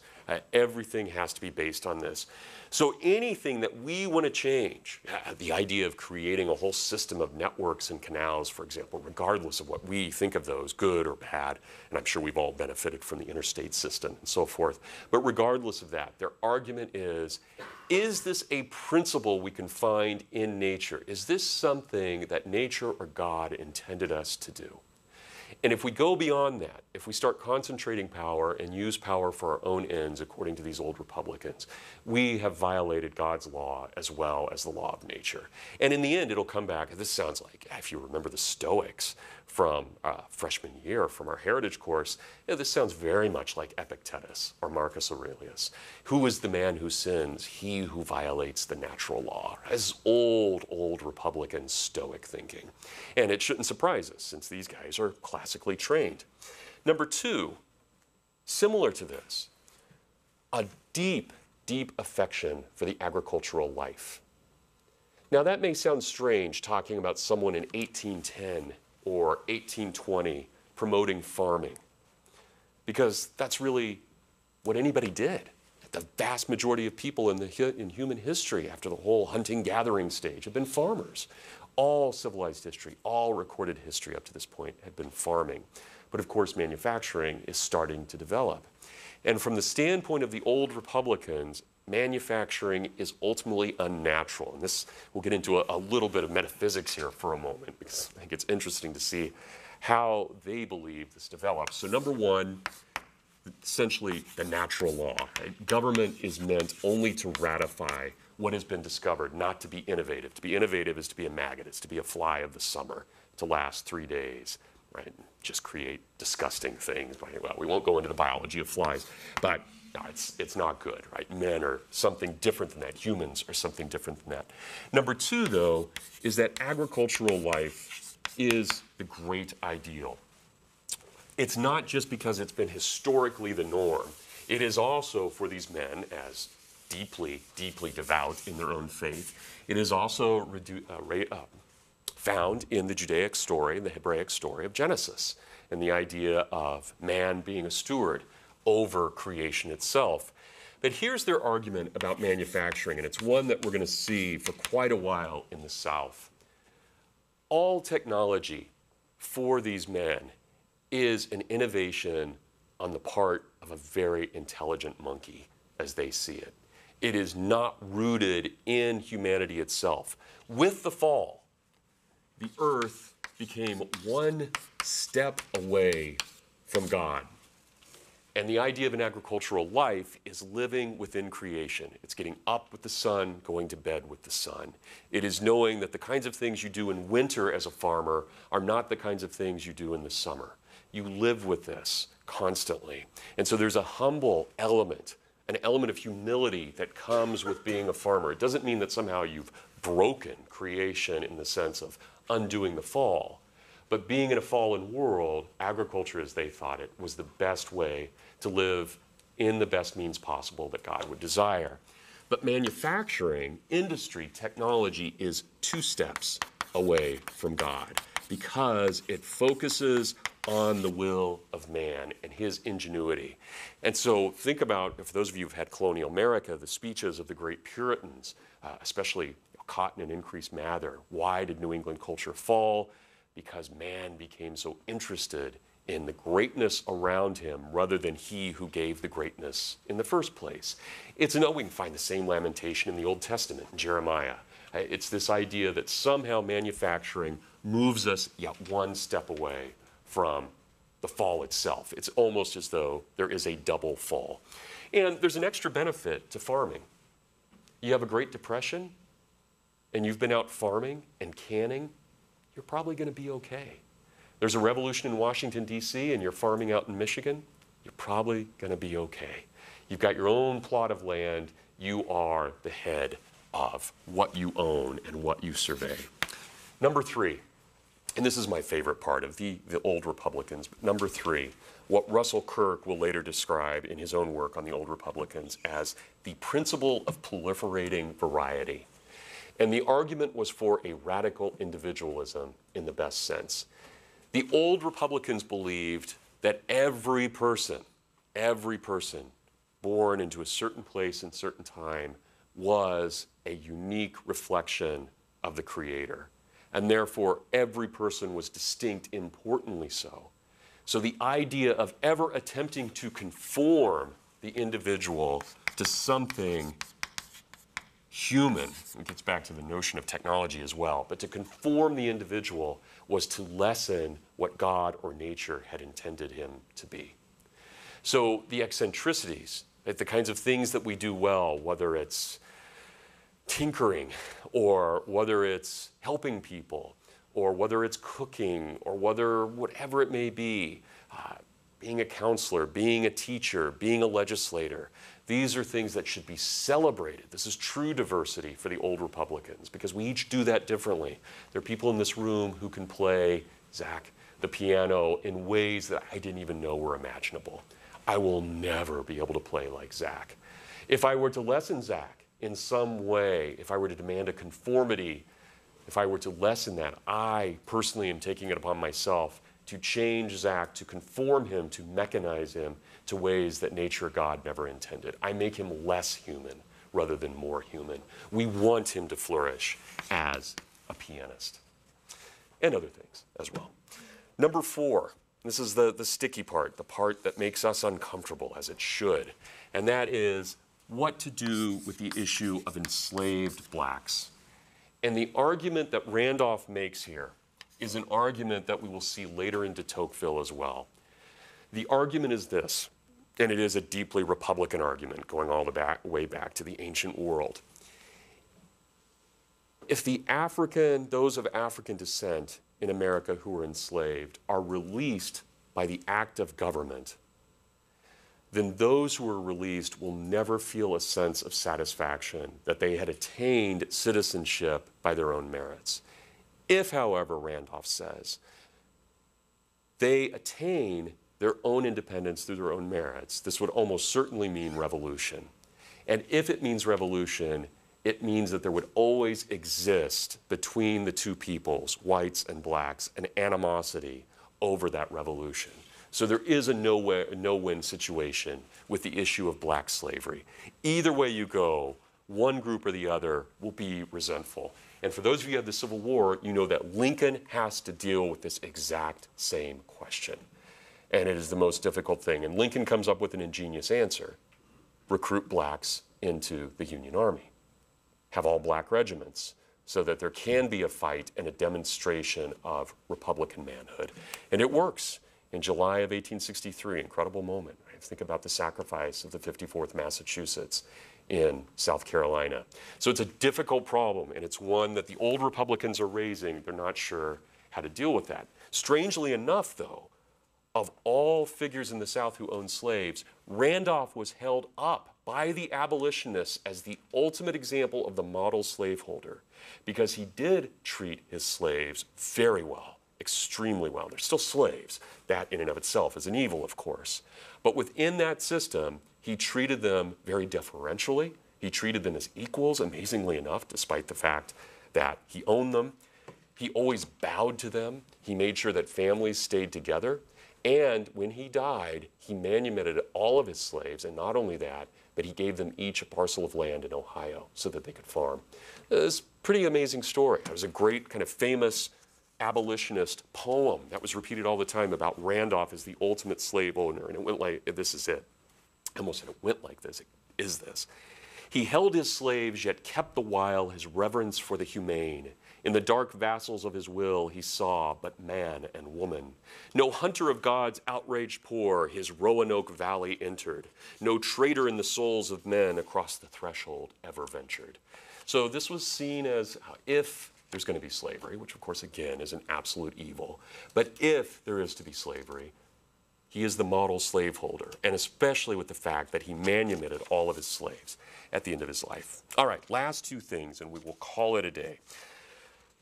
Everything has to be based on this. So anything that we want to change, the idea of creating a whole system of networks and canals, for example, regardless of what we think of those, good or bad, and I'm sure we've all benefited from the interstate system and so forth, but regardless of that, their argument is this a principle we can find in nature? Is this something that nature or God intended us to do? And if we go beyond that, if we start concentrating power and use power for our own ends, according to these old Republicans, we have violated God's law as well as the law of nature. And in the end, it'll come back. This sounds like, if you remember the Stoics from freshman year from our heritage course, this sounds very much like Epictetus or Marcus Aurelius. Who is the man who sins? He who violates the natural law. This is old Republican Stoic thinking. And it shouldn't surprise us since these guys are classically trained. Number 2, similar to this, a deep affection for the agricultural life. Now that may sound strange talking about someone in 1810 or 1820 promoting farming, because that's really what anybody did. The vast majority of people in human history after the whole hunting-gathering stage have been farmers. All civilized history, all recorded history up to this point had been farming. But of course, manufacturing is starting to develop. And from the standpoint of the old Republicans, manufacturing is ultimately unnatural. And this, we'll get into a little bit of metaphysics here for a moment, because I think it's interesting to see how they believe this develops. So number 1, essentially the natural law. Government is meant only to ratify what has been discovered, not to be innovative. To be innovative is to be a maggot. It's to be a fly of the summer, to last 3 days, right? Just create disgusting things. Well, we won't go into the biology of flies, but no, it's not good, right? Men are something different than that. Humans are something different than that. Number 2, though, is that agricultural life is the great ideal. It's not just because it's been historically the norm. It is also for these men, as deeply devout in their own faith, it is also found in the Judaic story, the Hebraic story of Genesis, and the idea of man being a steward over creation itself. But here's their argument about manufacturing, and it's one that we're going to see for quite a while in the South. All technology for these men is an innovation on the part of a very intelligent monkey, as they see it. It is not rooted in humanity itself. With the fall, the earth became one step away from God. And the idea of an agricultural life is living within creation. It's getting up with the sun, going to bed with the sun. It is knowing that the kinds of things you do in winter as a farmer are not the kinds of things you do in the summer. You live with this constantly. And so there's a humble element, an element of humility that comes with being a farmer. It doesn't mean that somehow you've broken creation in the sense of undoing the fall. But being in a fallen world, agriculture as they thought it was the best way to live in the best means possible that God would desire. But manufacturing, industry, technology is 2 steps away from God because it focuses on the will of man and his ingenuity. And so think about, for those of you who've had colonial America, the speeches of the great Puritans, especially Cotton and Increase Mather. Why did New England culture fall? Because man became so interested in the greatness around him rather than he who gave the greatness in the first place. We can find the same lamentation in the Old Testament, in Jeremiah. It's this idea that somehow manufacturing moves us yet one step away from the fall itself. It's almost as though there is a double fall. And there's an extra benefit to farming. You have a Great Depression, and you've been out farming and canning, you're probably going to be okay. There's a revolution in Washington, D.C., and you're farming out in Michigan, you're probably going to be okay. You've got your own plot of land. You are the head of what you own and what you survey. Number 3, and this is my favorite part of the old Republicans, but number 3, what Russell Kirk will later describe in his own work on the old Republicans as the principle of proliferating variety. And the argument was for a radical individualism in the best sense. The old Republicans believed that every person born into a certain place and certain time was a unique reflection of the Creator. And therefore, every person was distinct, importantly so. So the idea of ever attempting to conform the individual to something human, it gets back to the notion of technology as well, but to conform the individual was to lessen what God or nature had intended him to be. So the eccentricities, the kinds of things that we do well, whether it's tinkering or whether it's helping people or whether it's cooking or whatever it may be, being a counselor, being a teacher, being a legislator, these are things that should be celebrated. This is true diversity for the old Republicans because we each do that differently. There are people in this room who can play, Zach, the piano in ways that I didn't even know were imaginable. I will never be able to play like Zach. If I were to lessen Zach in some way, if I were to demand a conformity, if I were to lessen that, I personally am taking it upon myself to change Zach, to conform him, to mechanize him to ways that nature or God never intended. I make him less human rather than more human. We want him to flourish as a pianist and other things as well. Number 4, this is the sticky part, the part that makes us uncomfortable as it should, and that is what to do with the issue of enslaved blacks. And the argument that Randolph makes here is an argument that we will see later in de Tocqueville as well. The argument is this, and it is a deeply Republican argument going all the way back to the ancient world. If those of African descent in America who were enslaved are released by the act of government, then those who are released will never feel a sense of satisfaction that they had attained citizenship by their own merits. If, however, Randolph says, they attain their own independence through their own merits, this would almost certainly mean revolution. And if it means revolution, it means that there would always exist between the two peoples, whites and blacks, an animosity over that revolution. So there is a no-win situation with the issue of black slavery. Either way you go, one group or the other will be resentful. And for those of you who have the Civil War, you know that Lincoln has to deal with this exact same question. And it is the most difficult thing. And Lincoln comes up with an ingenious answer: recruit blacks into the Union Army. Have all black regiments so that there can be a fight and a demonstration of Republican manhood. And it works. In July of 1863, incredible moment. Think about the sacrifice of the 54th Massachusetts in South Carolina. So it's a difficult problem, and it's one that the old Republicans are raising. They're not sure how to deal with that. Strangely enough, though, of all figures in the South who owned slaves, Randolph was held up by the abolitionists as the ultimate example of the model slaveholder, because he did treat his slaves very well, extremely well. They're still slaves. That in and of itself is an evil, of course. But within that system, he treated them very deferentially. He treated them as equals, amazingly enough, despite the fact that he owned them. He always bowed to them. He made sure that families stayed together. And when he died, he manumitted all of his slaves, and not only that, but he gave them each a parcel of land in Ohio so that they could farm. It's a pretty amazing story. It was a great kind of famous abolitionist poem that was repeated all the time about Randolph as the ultimate slave owner, and it went like, this is it. I almost said it went like this. It is this. He held his slaves, yet kept the while his reverence for the humane. In the dark vassals of his will he saw but man and woman. No hunter of God's outraged poor his Roanoke Valley entered. No traitor in the souls of men across the threshold ever ventured. So this was seen as if there's going to be slavery, which of course again is an absolute evil, but if there is to be slavery, he is the model slaveholder, and especially with the fact that he manumitted all of his slaves at the end of his life. All right, last two things, and we will call it a day.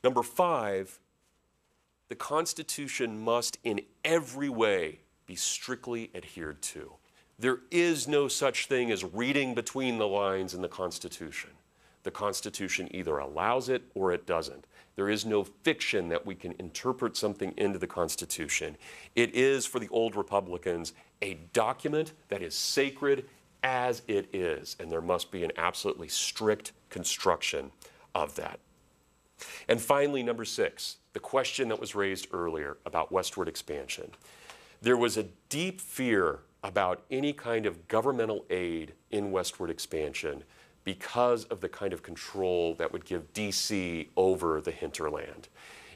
Number 5, the Constitution must in every way be strictly adhered to. There is no such thing as reading between the lines in the Constitution. The Constitution either allows it or it doesn't. There is no fiction that we can interpret something into the Constitution. It is, for the old Republicans, a document that is sacred as it is, and there must be an absolutely strict construction of that. And finally, number 6, the question that was raised earlier about westward expansion. There was a deep fear about any kind of governmental aid in westward expansion because of the kind of control that would give D.C. over the hinterland.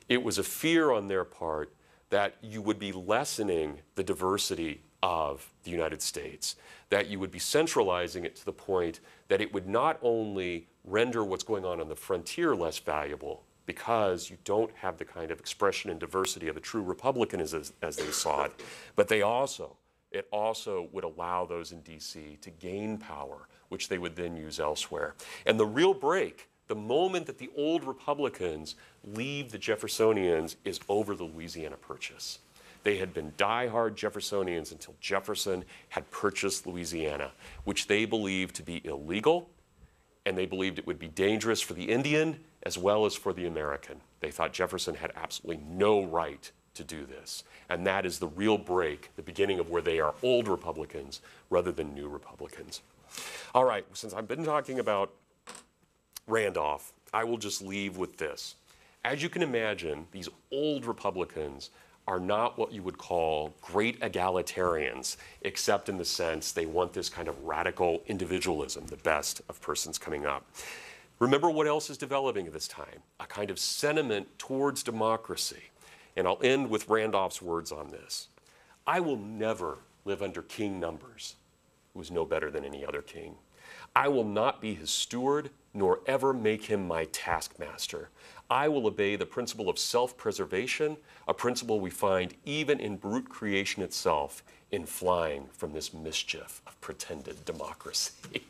It was a fear on their part that you would be lessening the diversity of the United States, that you would be centralizing it to the point that it would not only render what's going on the frontier less valuable, because you don't have the kind of expression and diversity of a true Republican as they saw it, but it also would allow those in D.C. to gain power, which they would then use elsewhere. And the real break, the moment that the old Republicans leave the Jeffersonians, is over the Louisiana Purchase. They had been diehard Jeffersonians until Jefferson had purchased Louisiana, which they believed to be illegal, and they believed it would be dangerous for the Indian as well as for the American. They thought Jefferson had absolutely no right to do this. And that is the real break, the beginning of where they are old Republicans rather than new Republicans. All right, since I've been talking about Randolph, I will just leave with this. As you can imagine, these old Republicans are not what you would call great egalitarians, except in the sense they want this kind of radical individualism, the best of persons coming up. Remember what else is developing at this time? A kind of sentiment towards democracy. And I'll end with Randolph's words on this. I will never live under King Numbers, who is no better than any other king. I will not be his steward, nor ever make him my taskmaster. I will obey the principle of self-preservation, a principle we find even in brute creation itself, in flying from this mischief of pretended democracy.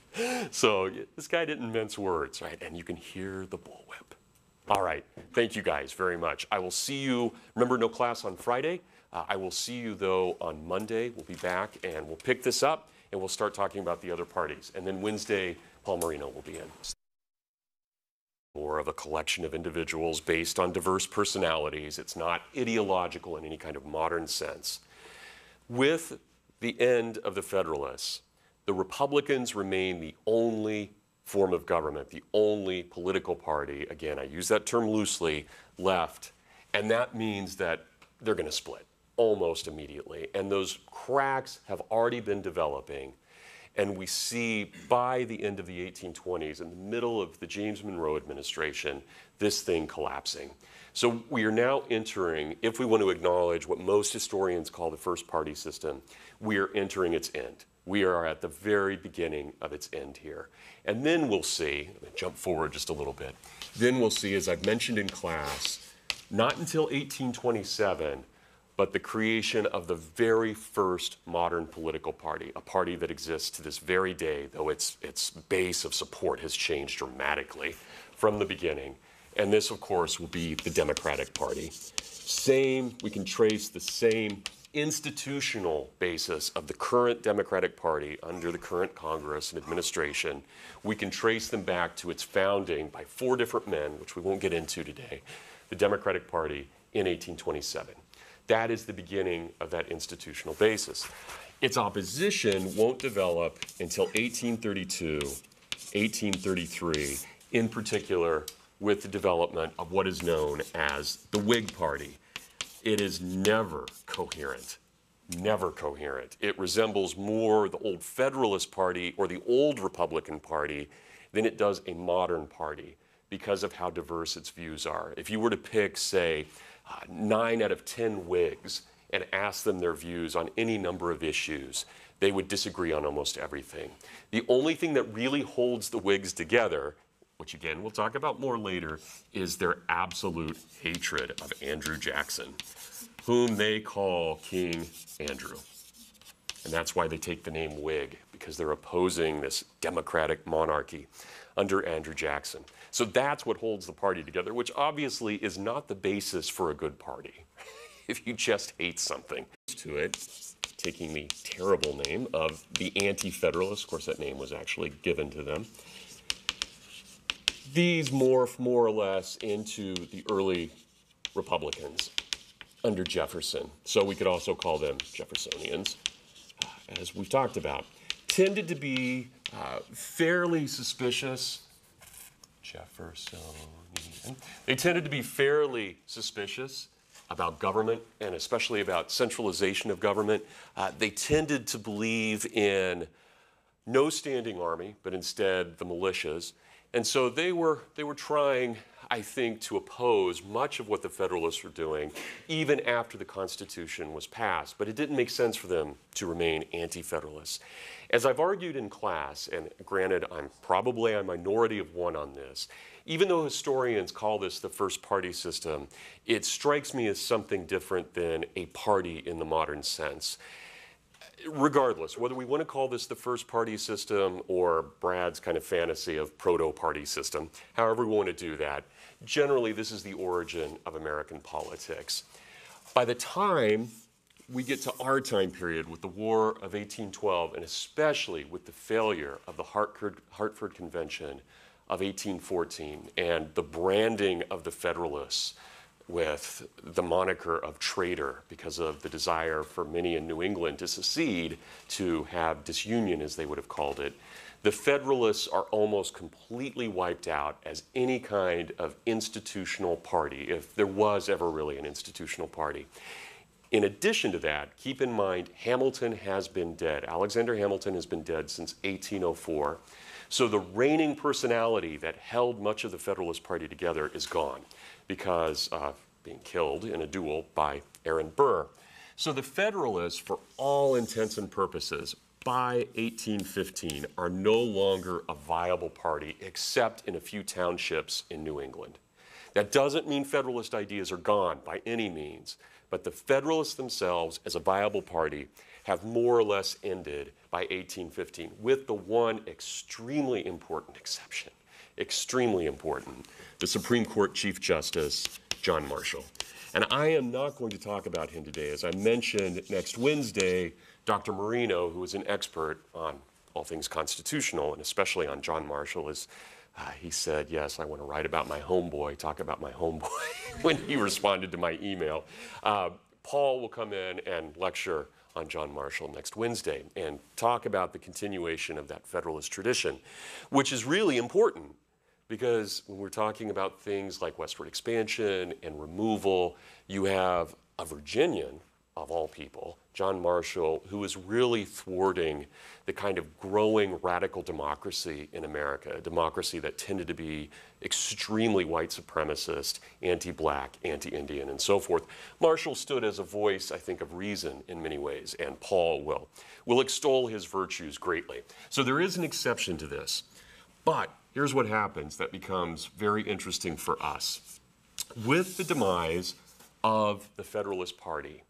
So this guy didn't mince words, right? And you can hear the bullwhip. All right, thank you guys very much. I will see you, remember no class on Friday. I will see you though on Monday. We'll be back and we'll pick this up and we'll start talking about the other parties. And then Wednesday, Paul Marino will be in. More of a collection of individuals based on diverse personalities. It's not ideological in any kind of modern sense. With the end of the Federalists, the Republicans remain the only form of government, the only political party, again, I use that term loosely, left. And that means that they're going to split almost immediately. And those cracks have already been developing. And we see by the end of the 1820s, in the middle of the James Monroe administration, this thing collapsing. So we are now entering, if we want to acknowledge what most historians call the first party system, we are entering its end. We are at the very beginning of its end here. And then we'll see, jump forward just a little bit, then we'll see, as I've mentioned in class, not until 1827 but the creation of the very first modern political party, a party that exists to this very day, though its base of support has changed dramatically from the beginning. And this, of course, will be the Democratic Party. We can trace the same institutional basis of the current Democratic Party under the current Congress and administration. We can trace them back to its founding by 4 different men, which we won't get into today, the Democratic Party in 1827. That is the beginning of that institutional basis. Its opposition won't develop until 1832, 1833, in particular with the development of what is known as the Whig Party. It is never coherent, never coherent. It resembles more the old Federalist Party or the old Republican Party than it does a modern party because of how diverse its views are. If you were to pick, say, 9 out of 10 Whigs and ask them their views on any number of issues, they would disagree on almost everything. The only thing that really holds the Whigs together, which again we'll talk about more later, is their absolute hatred of Andrew Jackson, whom they call King Andrew. And that's why they take the name Whig, because they're opposing this democratic monarchy under Andrew Jackson. So that's what holds the party together, which obviously is not the basis for a good party. If you just hate something. To it, taking the terrible name of the Anti-Federalists, of course that name was actually given to them. These morph more or less into the early Republicans under Jefferson. So we could also call them Jeffersonians, as we've talked about. Tended to be fairly suspicious. Jeffersonian. They tended to be fairly suspicious about government and especially about centralization of government. They tended to believe in no standing army, but instead the militias. And so they were trying, I think, to oppose much of what the Federalists were doing, even after the Constitution was passed. But it didn't make sense for them to remain anti-Federalists. As I've argued in class, and granted I'm probably a minority of one on this, even though historians call this the first party system, it strikes me as something different than a party in the modern sense. Regardless, whether we want to call this the first party system or Brad's kind of fantasy of proto-party system, however we want to do that, generally this is the origin of American politics. By the time we get to our time period with the War of 1812, and especially with the failure of the Hartford Convention of 1814 and the branding of the Federalists with the moniker of traitor because of the desire for many in New England to secede, to have disunion, as they would have called it, the Federalists are almost completely wiped out as any kind of institutional party, if there was ever really an institutional party. In addition to that, keep in mind, Hamilton has been dead. Alexander Hamilton has been dead since 1804. So the reigning personality that held much of the Federalist Party together is gone because being killed in a duel by Aaron Burr. So the Federalists, for all intents and purposes, by 1815, are no longer a viable party except in a few townships in New England. That doesn't mean Federalist ideas are gone by any means, but the Federalists themselves as a viable party have more or less ended by 1815, with the one extremely important exception, extremely important, the Supreme Court Chief Justice, John Marshall. And I am not going to talk about him today. As I mentioned, next Wednesday, Dr. Marino, who is an expert on all things constitutional, and especially on John Marshall, he said, yes, I want to write about my homeboy, talk about my homeboy, when he responded to my email. Paul will come in and lecture on John Marshall next Wednesday and talk about the continuation of that Federalist tradition, which is really important because when we're talking about things like westward expansion and removal, you have a Virginian, of all people, John Marshall, who is really thwarting the kind of growing radical democracy in America, a democracy that tended to be extremely white supremacist, anti-black, anti-Indian, and so forth. Marshall stood as a voice, I think, of reason in many ways, and Paul will extol his virtues greatly. So there is an exception to this. But here's what happens that becomes very interesting for us. With the demise of the Federalist Party,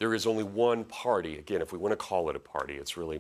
there is only one party. Again, if we want to call it a party, it's really